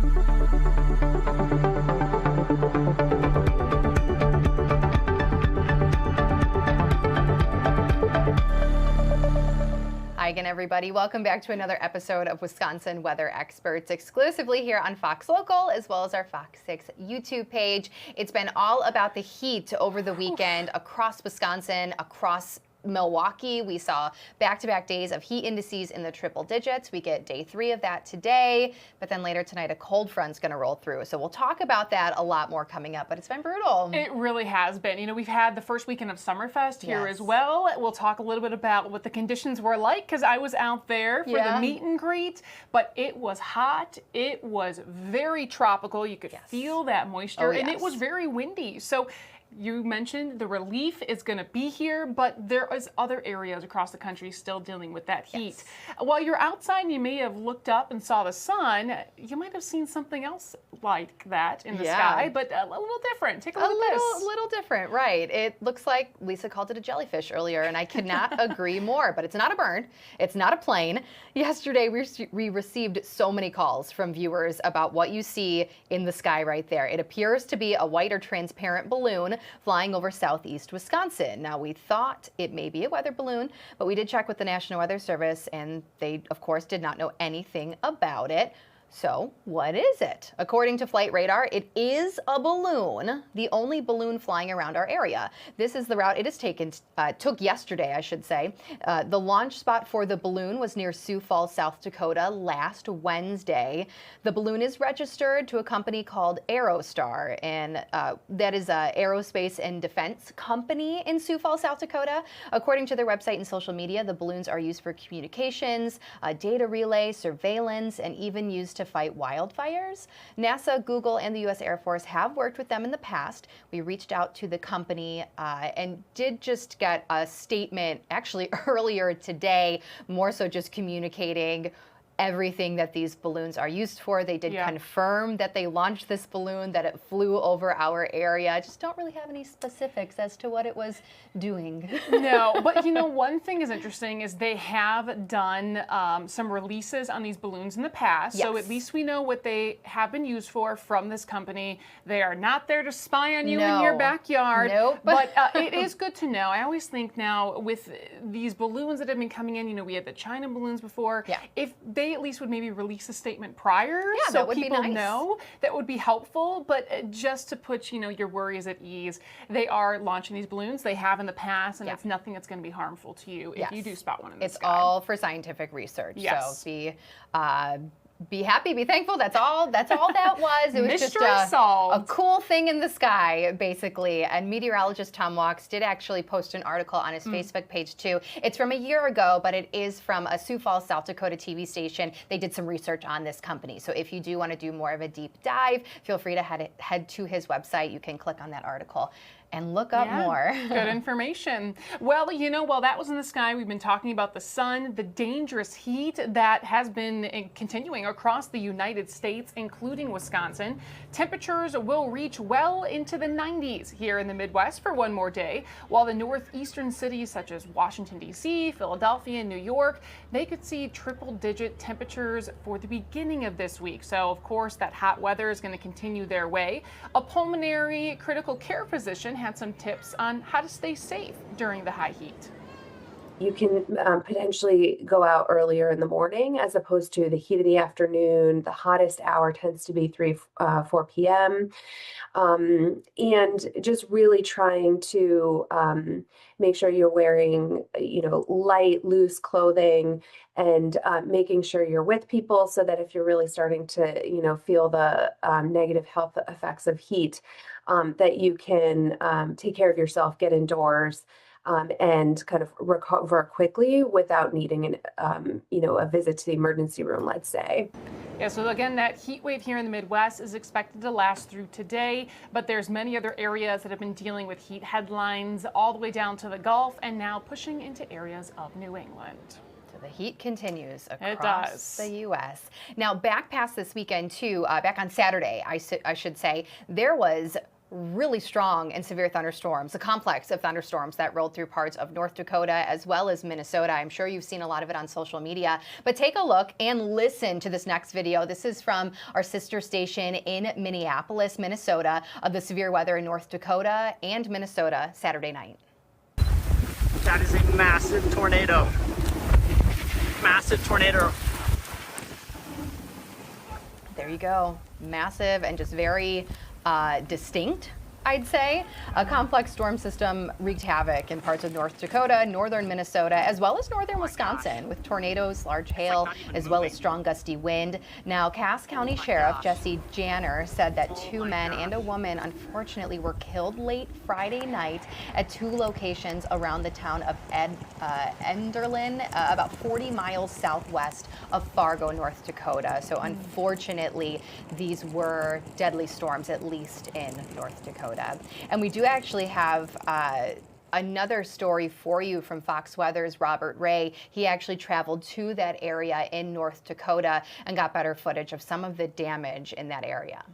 Hi again, everybody. Welcome back to another episode of Wisconsin Weather Experts, exclusively here on Fox Local, as well as our Fox 6 YouTube page. It's been all about the heat over the weekend across Wisconsin, across Milwaukee. We saw back-to-back days of heat indices in the triple digits. We get day 3 of that today, but then later tonight a cold front's going to roll through. So we'll talk about that a lot more coming up, but it's been brutal. It really has been. You know, we've had the first weekend of Summerfest here as well. We'll talk a little bit about what the conditions were like, because I was out there for the meet and greet, but it was hot. It was very tropical. You could feel that moisture, and it was very windy. So you mentioned the relief is going to be here, but there is other areas across the country still dealing with that heat. While you're outside and you may have looked up and saw the sun, you might have seen something else like that in the sky, but a little different. Take a look at this. A little different, right. It looks like Lisa called it a jellyfish earlier, and I could not agree more, but it's not a bird. It's not a plane. Yesterday, we received so many calls from viewers about what you see in the sky right there. It appears to be a white or transparent balloon flying over southeast Wisconsin. Now, we thought it may be a weather balloon, but we did check with the National Weather Service, and they, of course, did not know anything about it. So what is it? According to Flight Radar, it is a balloon, the only balloon flying around our area. This is the route it has took yesterday, I should say. The launch spot for the balloon was near Sioux Falls, South Dakota last Wednesday. The balloon is registered to a company called Aerostar, and that is an aerospace and defense company in Sioux Falls, South Dakota. According to their website and social media, the balloons are used for communications, data relay, surveillance, and even used to fight wildfires. NASA, Google, and the U.S. Air Force have worked with them in the past. We reached out to the company and did just get a statement actually earlier today, more so just communicating everything that these balloons are used for. They did confirm that they launched this balloon, that it flew over our area. I just don't really have any specifics as to what it was doing. No, but you know, one thing is interesting is they have done some releases on these balloons in the past. So at least we know what they have been used for from this company. They are not there to spy on you in your backyard. Nope. But it is good to know. I always think now with these balloons that have been coming in, you know, we had the China balloons before. If they at least would maybe release a statement prior, so people know, that would be helpful. But just to put, you know, your worries at ease, they are launching these balloons. They have in the past, and it's nothing that's going to be harmful to you if you do spot one in the sky. It's all for scientific research. So be happy, be thankful. That's all that was. It was just a cool thing in the sky, basically. And meteorologist Tom Walks did actually post an article on his Facebook page, too. It's from a year ago, but it is from a Sioux Falls, South Dakota TV station. They did some research on this company. So if you do want to do more of a deep dive, feel free to head to his website. You can click on that article and look up more. Good information. Well, you know, while that was in the sky, we've been talking about the sun, the dangerous heat that has been continuing across the United States, including Wisconsin. Temperatures will reach well into the 90s here in the Midwest for one more day, while the northeastern cities such as Washington, D.C., Philadelphia, and New York, they could see triple-digit temperatures for the beginning of this week. So, of course, that hot weather is going to continue their way. A pulmonary critical care physician had some tips on how to stay safe during the high heat. You can potentially go out earlier in the morning as opposed to the heat of the afternoon. The hottest hour tends to be 4 p.m. And just really trying to make sure you're wearing, you know, light, loose clothing, and making sure you're with people so that if you're really starting to, you know, feel the negative health effects of heat, that you can take care of yourself, get indoors, and kind of recover quickly without needing you know, a visit to the emergency room, let's say. Yeah, so again, that heat wave here in the Midwest is expected to last through today, but there's many other areas that have been dealing with heat headlines all the way down to the Gulf and now pushing into areas of New England. The heat continues across the U.S. Now, back past this weekend, too, back on Saturday, I should say, there was really strong and severe thunderstorms, a complex of thunderstorms that rolled through parts of North Dakota as well as Minnesota. I'm sure you've seen a lot of it on social media, but take a look and listen to this next video. This is from our sister station in Minneapolis, Minnesota, of the severe weather in North Dakota and Minnesota Saturday night. That is a massive tornado. Massive tornado. There you go. Massive and just very distinct, I'd say. A complex storm system wreaked havoc in parts of North Dakota, northern Minnesota, as well as northern Wisconsin, with tornadoes, large hail, as well as strong gusty wind. Now, Cass County Sheriff Jesse Janner said that 2 men and a woman unfortunately were killed late Friday night at 2 locations around the town of Enderlin, about 40 miles southwest of Fargo, North Dakota. So unfortunately, these were deadly storms, at least in North Dakota. And we do actually have another story for you from Fox Weather's Robert Ray. He actually traveled to that area in North Dakota and got better footage of some of the damage in that area.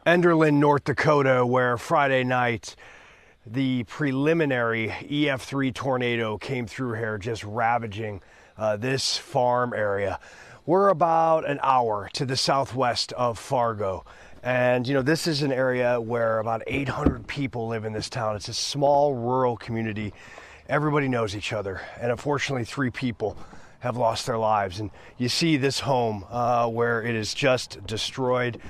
Enderlin, North Dakota, where Friday night the preliminary EF3 tornado came through here, just ravaging this farm area. We're about an hour to the southwest of Fargo. And, you know, this is an area where about 800 people live in this town. It's a small rural community. Everybody knows each other. And unfortunately, 3 people have lost their lives. And you see this home where it is just destroyed.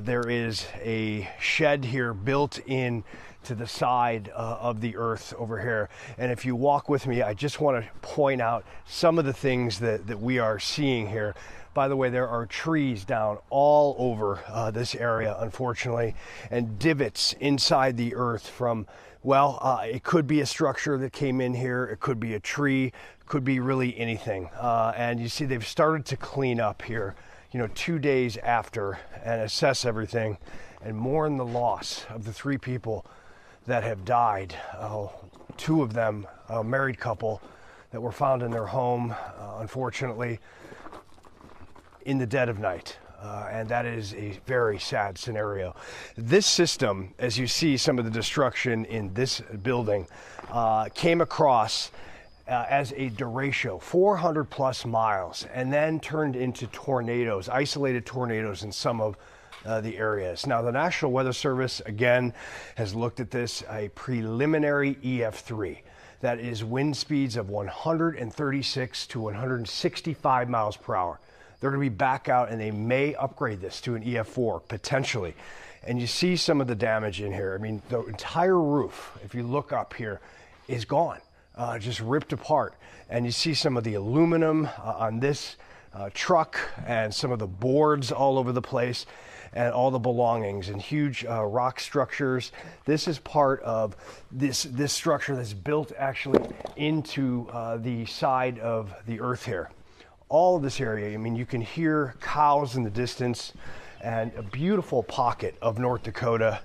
There is a shed here built in to the side of the earth over here. And if you walk with me, I just want to point out some of the things that we are seeing here. By the way, there are trees down all over this area, unfortunately, and divots inside the earth from, well, it could be a structure that came in here, it could be a tree, could be really anything. And you see they've started to clean up here, you know, 2 days after, and assess everything and mourn the loss of the 3 people that have died. 2 of them, a married couple that were found in their home, unfortunately, in the dead of night. And that is a very sad scenario. This system, as you see some of the destruction in this building, came across as a derecho, 400 plus miles, and then turned into tornadoes, isolated tornadoes in some of the areas. Now, the National Weather Service, again, has looked at this, a preliminary EF3. That is wind speeds of 136 to 165 miles per hour. They're going to be back out, and they may upgrade this to an EF4, potentially. And you see some of the damage in here. I mean, the entire roof, if you look up here, is gone, just ripped apart. And you see some of the aluminum on this truck and some of the boards all over the place and all the belongings and huge rock structures. This is part of this structure that's built actually into the side of the earth here. All of this area, I mean, you can hear cows in the distance and a beautiful pocket of North Dakota.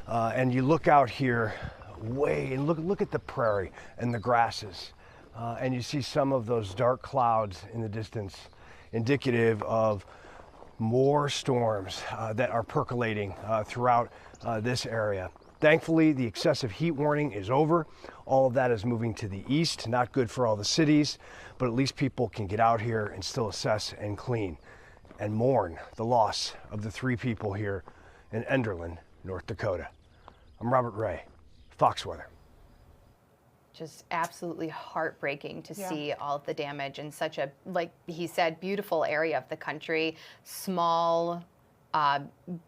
And you look out here way and look at the prairie and the grasses. And you see some of those dark clouds in the distance, indicative of more storms that are percolating throughout this area. Thankfully, the excessive heat warning is over. All of that is moving to the east, not good for all the cities, but at least people can get out here and still assess and clean and mourn the loss of the 3 people here in Enderlin, North Dakota. I'm Robert Ray, Fox Weather. Just absolutely heartbreaking to see all of the damage in such a, like he said, beautiful area of the country, small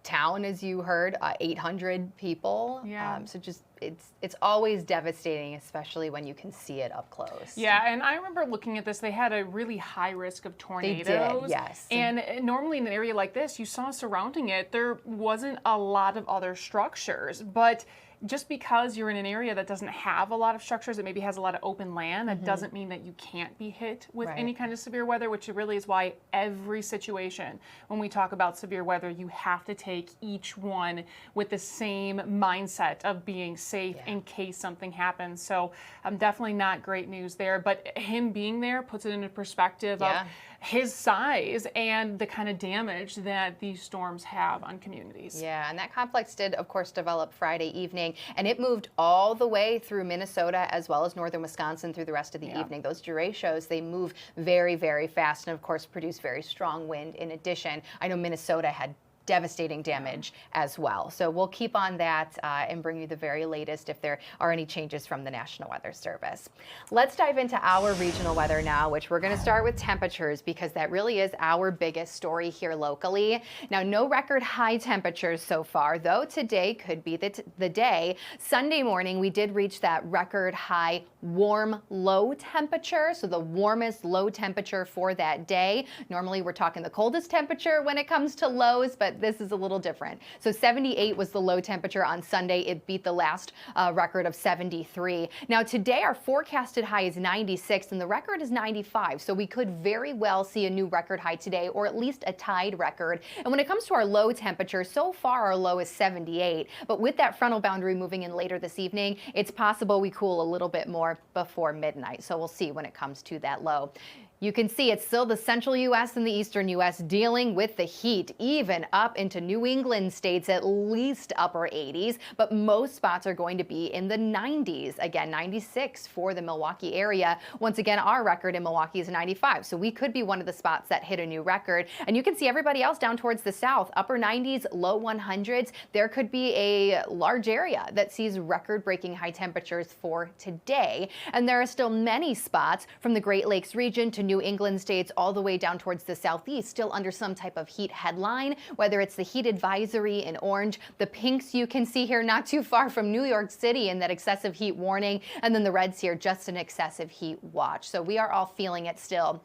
town, as you heard, 800 people. So just it's always devastating, especially when you can see it up close. Yeah, and I remember looking at this. They had a really high risk of tornadoes. They did, yes. And normally in an area like this, you saw surrounding it, there wasn't a lot of other structures, but just because you're in an area that doesn't have a lot of structures, that maybe has a lot of open land, that doesn't mean that you can't be hit with any kind of severe weather, which really is why every situation, when we talk about severe weather, you have to take each one with the same mindset of being safe safe in case something happens. So definitely not great news there. But him being there puts it into perspective of his size and the kind of damage that these storms have on communities. Yeah, and that complex did, of course, develop Friday evening, and it moved all the way through Minnesota as well as northern Wisconsin through the rest of the evening. Those derechos, they move very, very fast and, of course, produce very strong wind in addition. I know Minnesota had devastating damage as well. So we'll keep on that and bring you the very latest if there are any changes from the National Weather Service. Let's dive into our regional weather now, which we're going to start with temperatures because that really is our biggest story here locally. Now, no record high temperatures so far, though today could be the day. Sunday morning, we did reach that record high warm low temperature, so the warmest low temperature for that day. Normally, we're talking the coldest temperature when it comes to lows, but this is a little different. So 78 was the low temperature on Sunday. It beat the last record of 73. Now today our forecasted high is 96 and the record is 95. So we could very well see a new record high today, or at least a tied record. And when it comes to our low temperature, so far our low is 78. But with that frontal boundary moving in later this evening, it's possible we cool a little bit more before midnight. So we'll see when it comes to that low. You can see it's still the central U.S. and the eastern U.S. dealing with the heat, even up into New England states, at least upper 80s, but most spots are going to be in the 90s. Again, 96 for the Milwaukee area. Once again, our record in Milwaukee is 95, so we could be one of the spots that hit a new record. And you can see everybody else down towards the south, upper 90s, low 100s. There could be a large area that sees record-breaking high temperatures for today. And there are still many spots from the Great Lakes region to New England states all the way down towards the southeast still under some type of heat headline, whether it's the heat advisory in orange, the pinks you can see here not too far from New York City in that excessive heat warning, and then the reds here just an excessive heat watch. So we are all feeling it still.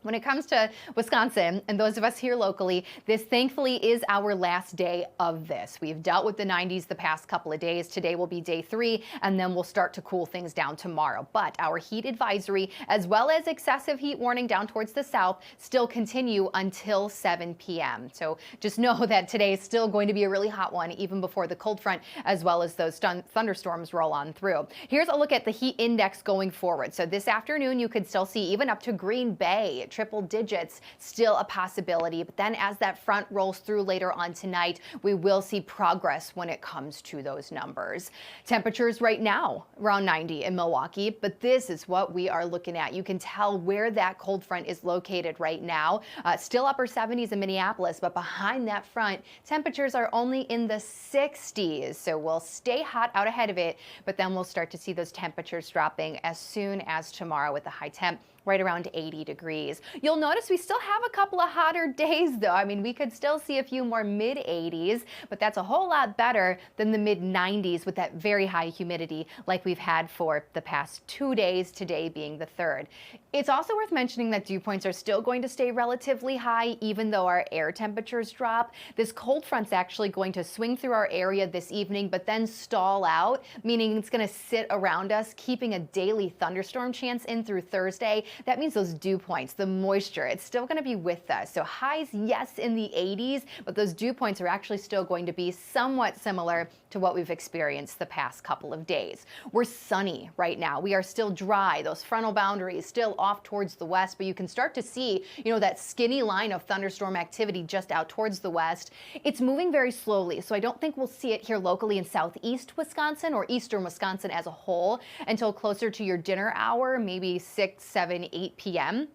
When it comes to Wisconsin and those of us here locally, this thankfully is our last day of this. We've dealt with the 90s the past couple of days. Today will be day 3, and then we'll start to cool things down tomorrow. But our heat advisory, as well as excessive heat warning down towards the south, still continue until 7 p.m. So just know that today is still going to be a really hot one, even before the cold front, as well as those thunderstorms roll on through. Here's a look at the heat index going forward. So this afternoon, you could still see even up to Green Bay, triple digits, still a possibility. But then as that front rolls through later on tonight, we will see progress when it comes to those numbers. Temperatures right now around 90 in Milwaukee, but this is what we are looking at. You can tell where that cold front is located right now. Still upper 70s in Minneapolis, but behind that front, temperatures are only in the 60s. So we'll stay hot out ahead of it, but then we'll start to see those temperatures dropping as soon as tomorrow with the high temp right around 80 degrees. You'll notice we still have a couple of hotter days though. I mean, we could still see a few more mid 80s, but that's a whole lot better than the mid 90s with that very high humidity like we've had for the past 2 days, today being the 3rd. It's also worth mentioning that dew points are still going to stay relatively high even though our air temperatures drop. This cold front's actually going to swing through our area this evening, but then stall out, meaning it's going to sit around us, keeping a daily thunderstorm chance in through Thursday. That means those dew points, the moisture, it's still going to be with us. So highs, yes, in the 80s, but those dew points are actually still going to be somewhat similar to what we've experienced the past couple of days. We're sunny right now. We are still dry. Those frontal boundaries still off towards the west, but you can start to see, that skinny line of thunderstorm activity just out towards the west. It's moving very slowly, so I don't think we'll see it here locally in southeast Wisconsin or eastern Wisconsin as a whole until closer to your dinner hour, maybe 6, 7, 8 p.m.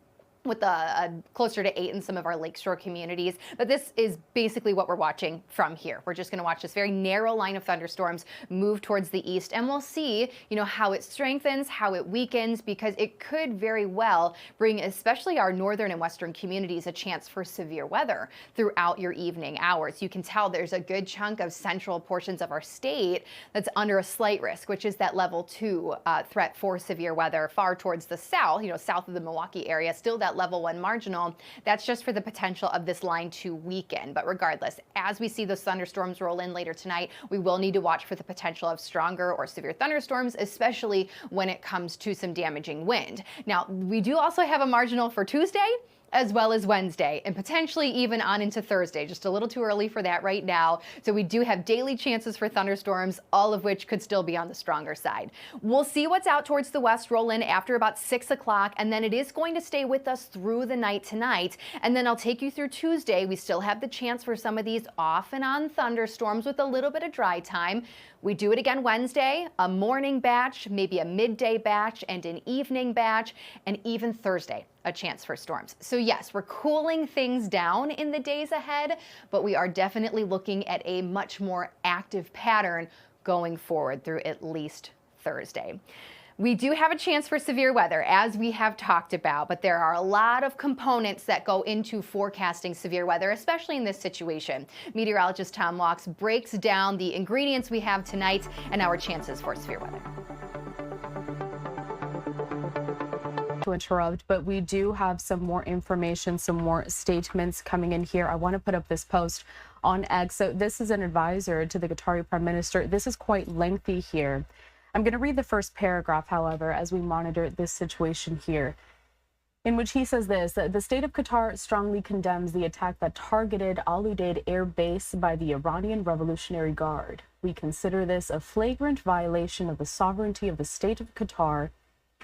with closer to 8 in some of our lakeshore communities. But this is basically what we're watching from here. We're just going to watch this very narrow line of thunderstorms move towards the east, and we'll see, how it strengthens, how it weakens, because it could very well bring especially our northern and western communities a chance for severe weather throughout your evening hours. You can tell there's a good chunk of central portions of our state that's under a slight risk, which is that level 2 threat for severe weather far towards the south, south of the Milwaukee area, still that level 1 marginal. That's just for the potential of this line to weaken. But regardless, as we see those thunderstorms roll in later tonight, we will need to watch for the potential of stronger or severe thunderstorms, especially when it comes to some damaging wind. Now, we do also have a marginal for Tuesday. as well as Wednesday, and potentially even on into Thursday. Just a little too early for that right now. So we do have daily chances for thunderstorms, all of which could still be on the stronger side. We'll see what's out towards the west roll in after about 6 o'clock, and then it is going to stay with us through the night tonight. And then I'll take you through Tuesday. We still have the chance for some of these off and on thunderstorms with a little bit of dry time. We do it again Wednesday, a morning batch, maybe a midday batch, and an evening batch, and even Thursday, a chance for storms. So yes, we're cooling things down in the days ahead, but we are definitely looking at a much more active pattern going forward through at least Thursday. We do have a chance for severe weather, as we have talked about, but there are a lot of components that go into forecasting severe weather, especially in this situation. Meteorologist Tom Walks breaks down the ingredients we have tonight and our chances for severe weather. To interrupt, but we do have some more information, some more statements coming in here. I want to put up this post on X. So this is an advisor to the Qatari Prime Minister. This is quite lengthy here. I'm going to read the first paragraph, however, as we monitor this situation here, in which he says this: the state of Qatar strongly condemns the attack that targeted Al Udeid Air Base by the Iranian Revolutionary Guard. We consider this a flagrant violation of the sovereignty of the state of Qatar,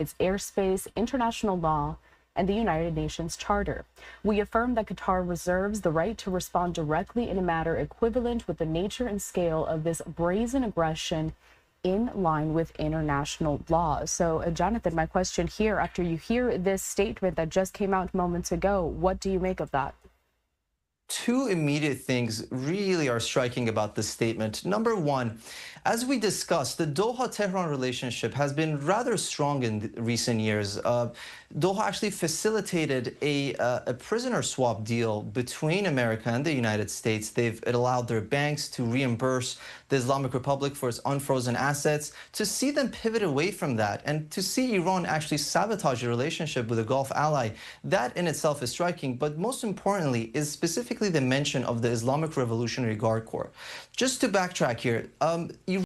its airspace, international law, and the United Nations Charter. We affirm that Qatar reserves the right to respond directly in a matter equivalent with the nature and scale of this brazen aggression in line with international law. So, Jonathan, my question here, after you hear this statement that just came out moments ago, what do you make of that? Two immediate things really are striking about this statement. Number one, as we discussed, the Doha-Tehran relationship has been rather strong in recent years. Doha actually facilitated a prisoner swap deal between America and the United States. It allowed their banks to reimburse the Islamic Republic for its unfrozen assets. To see them pivot away from that and to see Iran actually sabotage a relationship with a Gulf ally, that in itself is striking. But most importantly is specifically the mention of the Islamic Revolutionary Guard Corps. Just to backtrack here,